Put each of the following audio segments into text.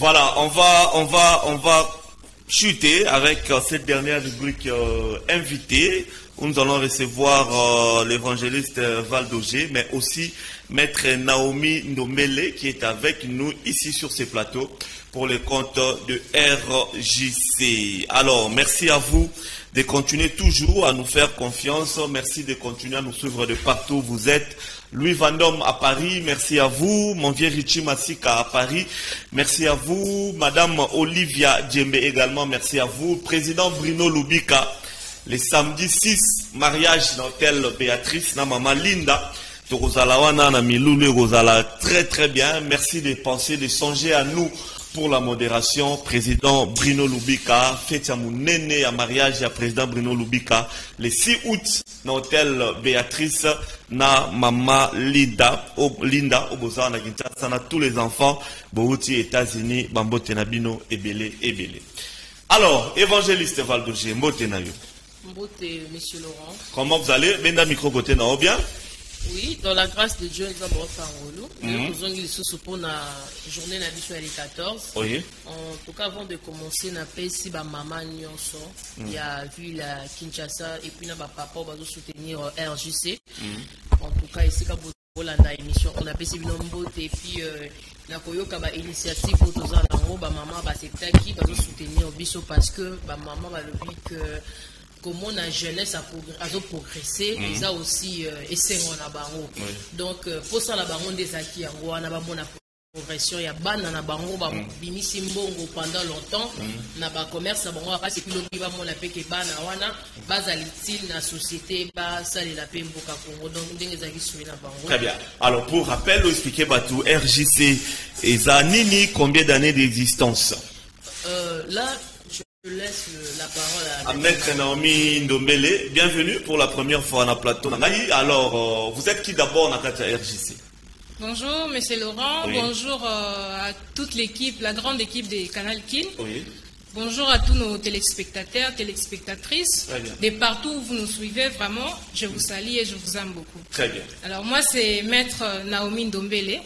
Voilà, on va chuter avec cette dernière rubrique invitée, où nous allons recevoir l'évangéliste Valdogé, mais aussi Maître Naomi Ndombele qui est avec nous ici sur ce plateau pour le compte de RJC. Alors, merci à vous de continuer toujours à nous faire confiance. Merci de continuer à nous suivre de partout où vous êtes. Louis Vandom à Paris, merci à vous. Mon vieux Richie Massika à Paris, merci à vous. Madame Olivia Djembe également, merci à vous. Président Bruno Lubika, le samedi 6, mariage dans l'hôtel Béatrice, na maman Linda. Rosalawana na Miloulé Rosala, très très bien. Merci de penser, de songer à nous pour la modération. Président Bruno Lubika, fête à mon néné à mariage à président Bruno Lubika, le 6 août, dans l'hôtel Béatrice, na Mama Linda, au Boza, na Kinshasa, na tous les enfants, Bouti, États-Unis, Bambote Nabino, Ebele, Ebele. Alors, évangéliste Valdogé, Mbote Nayo. Mbote, monsieur Laurent. Comment vous allez? Benda micro côté na bien? Oui, dans la grâce de Dieu, nous avons fait un rôle. Nous avons eu pour la journée de la 14. Oui. En tout cas, avant de commencer, on a payé si ma maman Nyonso, il a vu la Kinshasa et puis papa va soutenir RJC. En tout cas, ici, quand vous avez l'émission, on a payé si et puis la koyoka ba initiative pour tous les maman va soutenir biso parce que maman va le dire que comment la jeunesse a progressé, ils ont aussi essayé en barreau. Donc, pour ça, la baron des acquis, on a bonne progression. Il y a ban dans la baron, bimisi mbongo pendant longtemps. Na ba commerce, na baron, parce que l'on va mon appel que ban na wana, base à l'utile na société, base ça les lapins mboka Congo. Donc, des acquis sur la baron. Très bien. Alors, pour rappel, expliquer batou RJC et Zanini, combien d'années d'existence? Là, je laisse la parole à Maître Naomi Ndombele. Bienvenue pour la première fois dans le plateau. Alors, vous êtes qui d'abord dans la RJC? Bonjour, monsieur Laurent. Oui. Bonjour à toute l'équipe, la grande équipe des Canal Kin. Oui. Bonjour à tous nos téléspectateurs, téléspectatrices. De partout où vous nous suivez, vraiment, je vous salue et je vous aime beaucoup. Très bien. Alors, moi, c'est Maître Naomi Ndombele.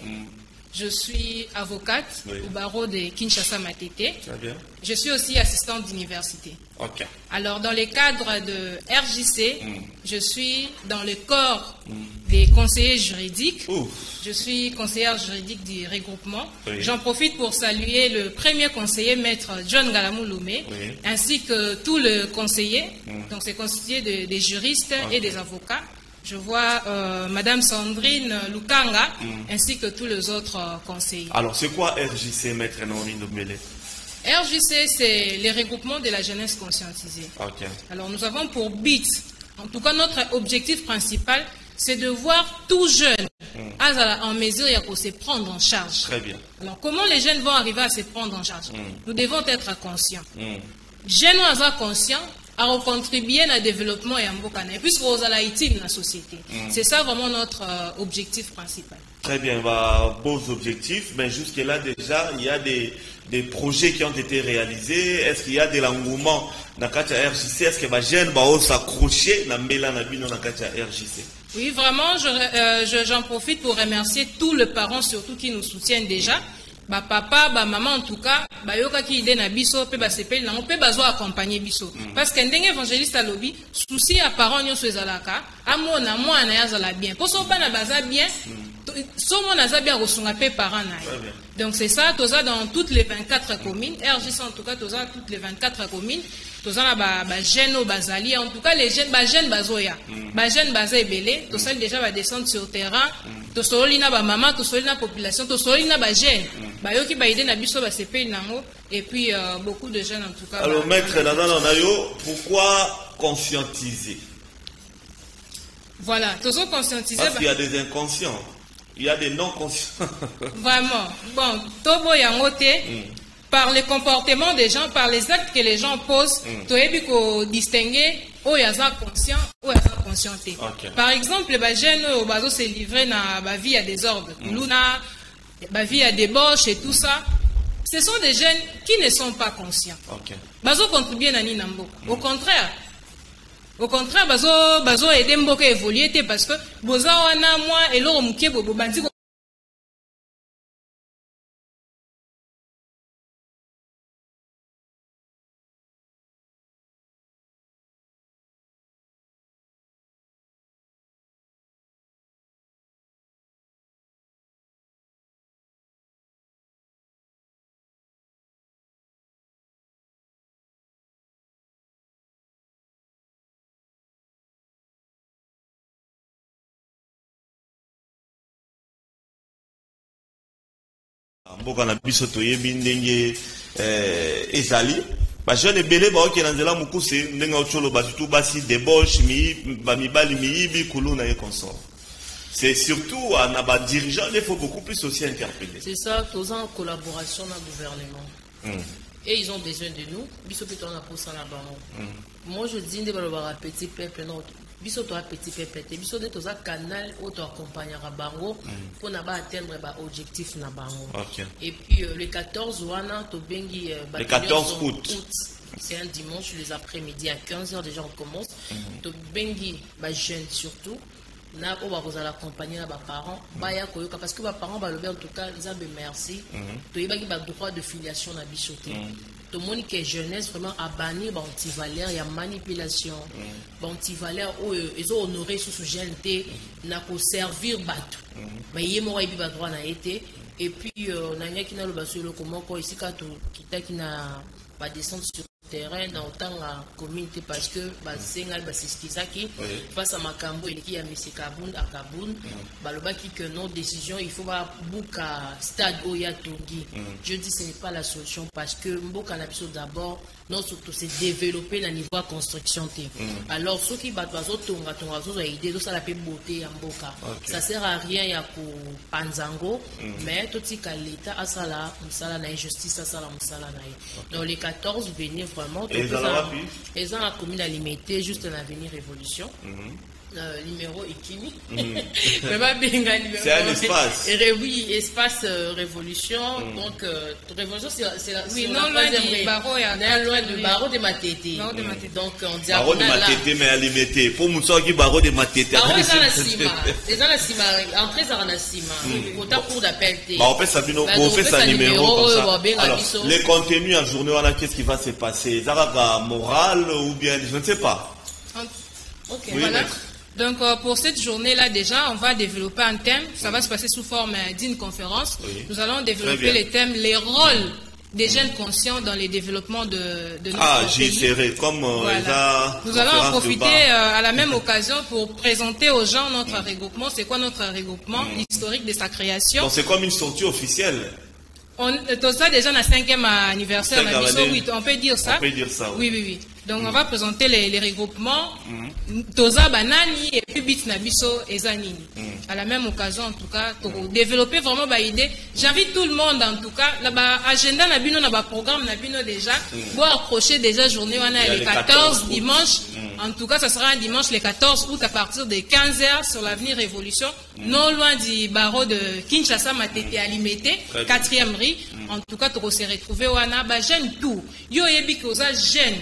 Je suis avocate au barreau de Kinshasa Matete. Très bien. Je suis aussi assistante d'université. Ok. Alors, dans le cadre de RJC, je suis dans le corps des conseillers juridiques. Je suis conseillère juridique du regroupement. J'en profite pour saluer le premier conseiller, Maître John Galamouloumé, ainsi que tout le conseiller. Donc, c'est constitué des juristes et des avocats. Je vois Madame Sandrine Lukanga, ainsi que tous les autres conseillers. Alors, c'est quoi RJC, Maître Naomi Ndombele? RJC, c'est le regroupement de la jeunesse conscientisée. Okay. Alors, nous avons pour but, en tout cas notre objectif principal, c'est de voir tout jeune en mesure de se prendre en charge. Très bien. Alors, comment les jeunes vont arriver à se prendre en charge? Nous devons être conscients. Jeunes sont conscients, à contribuer au développement et à Mbokane, puisque vous allez utile dans la société. C'est ça vraiment notre objectif principal. Très bien, beaux objectifs, mais jusque-là déjà, il y a des projets qui ont été réalisés. Est-ce qu'il y a de l'engouement dans la RJC? Est-ce que les jeunes vont s'accrocher dans la RJC? Oui, vraiment, j'en profite pour remercier tous les parents, surtout qui nous soutiennent déjà. Papa, maman en tout cas, yoka ki ide na biso pe sepel na on peut accompagner biso parce que ndenge évangéliste alobi souci à parents nyonso ezalaka amona mwana yazala bien pour so bana baza bien so mona za bien kosunga pe parents na. Donc c'est ça, toza dans toutes les 24 communes, RJC en tout cas toza toutes les 24 communes, toza na ba jeunes bazali en tout cas les jeunes bazoya. Ba jeunes baza ebele, toza déjà va descendre sur terrain. Tosoli na ba maman, tosoli na population, tosoli na ba jeunes. Bayoki ba ide na biso ba sepel nango et puis beaucoup de jeunes en tout cas. Alors maître Nayo, pourquoi conscientiser? Voilà, tozo conscientiser parce qu'il y a des inconscients, il y a des non conscients. Vraiment. Bon, tobo yangote par le comportement des gens, par les actes que les gens posent, toyebi ko distinguer ou yaza conscient ou yaza conscienté. Par exemple, les jeunes au bazo se livrer na ba vie à désordre, luna ba vie à débauche et tout ça. Ce sont des jeunes qui ne sont pas conscients. Bazo contribuer na ni nambo. Au contraire, bazo aider mboka évoluer parce que boza wana moi et l'oro mukie bobo bandi mboka na biso toyebi ndenge ezali ba jeune ebele ba oke na nzela mokuse ndenge otcholo ba tout basi débauche ba mibali miyibi kuluna et consort. C'est surtout à Naba dirigeant, il faut beaucoup plus aussi interpeller. C'est ça, tous en collaboration avec le gouvernement. Et ils ont besoin de nous. Biso peut on a pour ça là-bas. Moi je dis de petit peuple non. Biso toi petit peuple. Biso de tous un canal où tu accompagneras bango pour n'avoir atteindre ba objectif na bango. Et puis le 14 wana to bengi le 14 août. C'est un dimanche les après-midi à 15h déjà on commence. To bengi ba jeunes surtout. Na on va vous accompagner na ba parents baya koyoka parce que ba parents ba lober en tout cas ils ont merci to yeba ki ba droit de filiation na bisoté to moni que jeunesse vraiment a banni ba anti-valeur ya manipulation ba anti-valeur o ils ont honoré sous jeune na ko servir bato ba yemo wa ba droit na été et puis na nyaki na lo basolo comment ko ici ka to kitaki na ba descendre sur terrain dans autant la communauté parce que basenga basistizaki face à makambo et qui a mis Kaboun à Kaboun balobaki que non décision il faut pas bouka stade oya tongi. Je dis ce n'est pas la solution parce que mboka na biso d'abord non surtout c'est développer le niveau de construction alors ceux qui battent bazo tonga zo idée zo la pe beauté ya mboka ça sert à rien ya ko panzango mais tout tika l'état asala musala na injustice asala musala na donc les 14 venir vraiment ils ont la commune à limiter juste l'avenir révolution numéro Ikimi c'est un espace oui espace révolution donc révolution c'est la oui non loin du barreau loin du barreau de Matete donc on dit barreau de Matete mais à limiter pour moussaou qui barreau de Matete barreau dans la cima les dans la cima entrée dans la cima autant pour d'appel on fait ça on fait ça numéro comme ça alors les contenus en journée voilà qu'est-ce qui va se passer zaraga moral ou bien je ne sais pas ok voilà. Donc pour cette journée-là déjà, on va développer un thème. Ça va se passer sous forme d'une conférence. Nous allons développer les thèmes, les rôles des jeunes conscients dans le développement de notre j'y serai. Comme voilà. Nous allons en profiter à la même occasion pour présenter aux gens notre regroupement. C'est quoi notre regroupement, l'historique de sa création. Donc c'est comme une sortie officielle. Tout ça déjà dans le 5e anniversaire. Oui, on peut dire ça. On peut dire ça. Oui. Donc on va présenter les regroupements. Toza banani et puis bit nabiso ezanini. À la même occasion en tout cas pour développer vraiment ba idée. J'invite tout le monde en tout cas là ba agenda na bino na ba programme na bino déjà pour approcher déjà journée wana le 14 dimanche. En tout cas ça sera un dimanche le 14 août à partir de 15h sur l'avenir Révolution non loin du barreau de Kinshasa Matete à Limité 4e rue. En tout cas tu se retrouver wana ba jeune tout. Yo yebi ko za jeune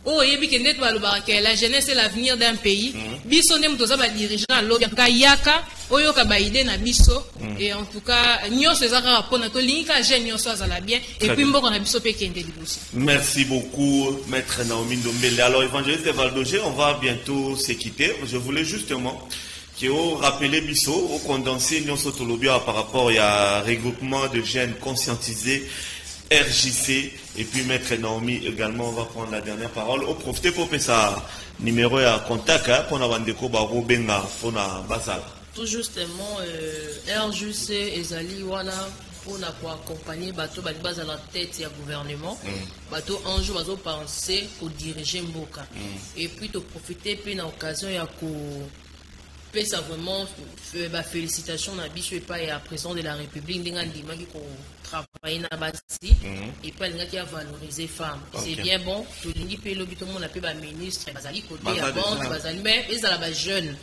oh, la jeunesse est l'avenir d'un pays. Biso ne mtoza ba dirigeant l'autre. En tout cas, yaka, oyoka ba idée na biso. Et en tout cas, nyoso ezaka rapona to linka jeune nyoso azala bien. Et puis mboko na biso pe kende liboso. Merci beaucoup, maître Naomi Ndombele. Alors, évangéliste Valdogé, on va bientôt se quitter. Je voulais justement que vous rappelez biso, au condensé nyoso tolobia par rapport à regroupement de jeunes conscientisés. RJC et puis maître Naomi également on va prendre la dernière parole au profiter pour que ça numéro à contact pour na bandeko ba robenga pour na basala tout justement RJC ezali wana pour na ko accompagner bato ba base à la tête ya gouvernement bato un jour bazo penser pour diriger mboka et puis to profiter puis na occasion ya ko ça vraiment félicitations na biso et pas à président de la République ndingandima qui ko travailler na basi et pas qui a valoriser femmes c'est bien bon tout lingi pe lobi tout le monde a pe ba ministre bazali côté à banque bazali mais ils à la jeune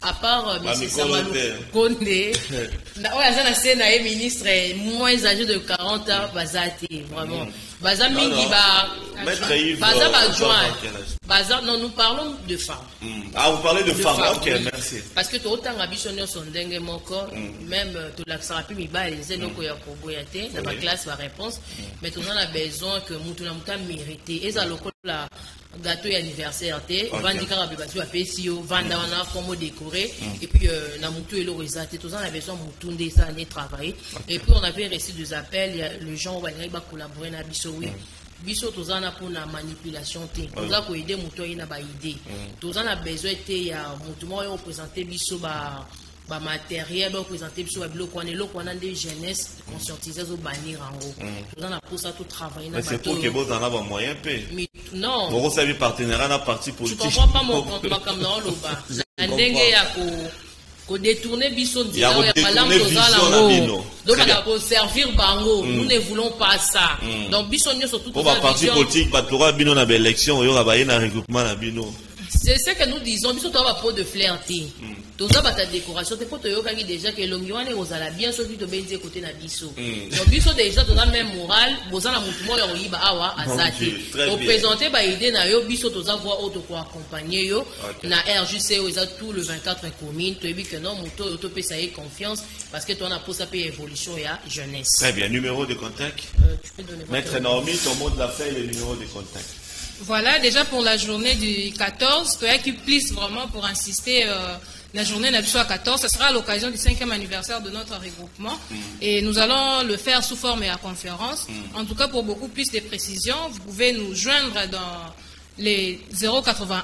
à part M. Samalou Kondé na oya na scène na ministre moins âgé de 40 ans bazati vraiment baza mingi baza ba joint baza non nous parlons de femmes vous parlez de femmes ok merci parce que tout autant ambitionneux sont dingue mon corps même tout l'accent puis mi ba les eloko ya koboyate na ba classe ba réponse mais tout on a besoin que mutu na muta mériter et ça lokola gâteau anniversaire té vandika ba batu ba pesio vanda wana comme décorer et puis na mutu elo ezate tout on a besoin mutu ndé ça né travailler et puis on avait reçu des appels les gens va collaborer na biso oui biso tozana pour la manipulation té toza ko aider mutu ina ba idée tozana besoin té ya mutu mo représenter biso ba matériel doit présenter sur le des jeunesse conscientiser au bannir en haut. Nous on a pour ça tout travailler. Mais c'est pour que vous en avez moyen paix. Mais non. Vous savez partenariat dans parti politique. Je comprends pas mon compte comme dans le bas. Ndenge ya ko détourner biso il y a pas langue aux donc on va servir bango. Nous ne voulons pas ça. Donc biso nyo surtout pour parti politique ba tora bino na élection yo ba na regroupement na bino. C'est ce que nous disons, biso to ba pot de flirter. Toza ba ta décoration te poto yo kangi déjà que longiwane ozala bien so to benze côté na biso. Donc biso déjà toza même moral, bozana mutu mo yo yiba awa azati. Pour présenter ba idée na yo biso toza voir auto ko accompagner yo na RJC eza tout le 24 commune, to ebi que non muto auto pe ça y confiance parce que toi on a pour ça pe évolution ya jeunesse. Très bien, numéro de contact. Tu peux donner Maître Naomi, ton mot de la fin et le numéro de contact. Voilà, déjà pour la journée du 14, toi qui plisse vraiment pour insister, la journée Nabiso à 14, ce sera à l'occasion du 5e anniversaire de notre regroupement. Et nous allons le faire sous forme et à conférence. En tout cas, pour beaucoup plus de précisions, vous pouvez nous joindre dans les 081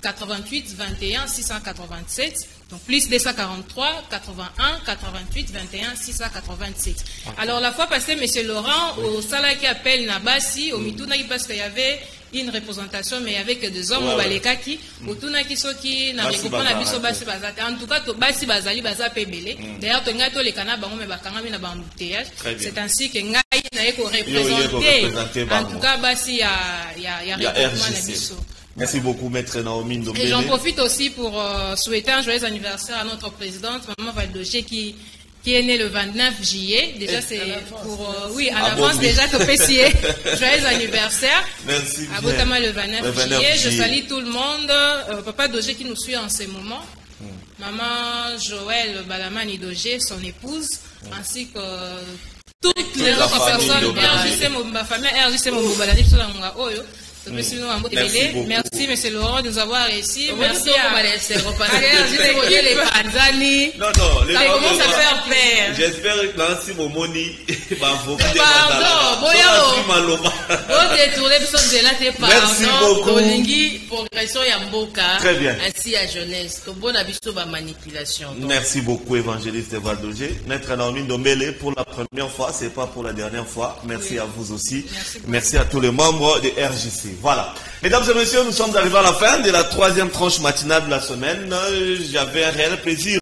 88 21 687. Donc plus 243 81 88 21 687. Alors la fois passée, M. Laurent, au Sala qui appelle Nabasi, au Mitunaki, parce qu'il y avait une représentation, mais avec des hommes au Balekaki, au Tunaki Soki, na regroupement na biso basi bazate. En tout cas, basi bazali baza pebele. D'ailleurs, to ngato le kana bango me bakanga na bambouteillage. C'est ainsi que ngai na eko représenter. En tout cas, basi ya regroupement na biso. Merci beaucoup, Maître Naomi Ndombele. Et j'en profite aussi pour souhaiter un joyeux anniversaire à notre présidente, Maman Valdoché, qui est née le 29 juillet. Déjà, c'est pour... oui, en avance déjà que PCA. Joyeux anniversaire. Merci bien. À Botama le 29 juillet. Je salue tout le monde. Papa Dogé qui nous suit en ce moment. Maman Joël Balamani Dogé, son épouse, ainsi que toutes les autres personnes. Ma famille RJC Mobobalani, Merci, M. Laurent, de nous avoir réussi. Merci à les Panzani. Non, ça commence à faire peur. J'espère que Nancy Momoni va vous Merci beaucoup. Progression Yamboka. Très bien. Ainsi à jeunesse. Bon abisso ba manipulation. Merci beaucoup, évangéliste Valdogé. Maître Naomi Ndombele, pour la première fois, c'est pas pour la dernière fois. Merci à vous aussi. Merci à tous les membres de RJC. Voilà. Mesdames et messieurs, nous sommes arrivés à la fin de la 3e tranche matinale de la semaine. J'avais un réel plaisir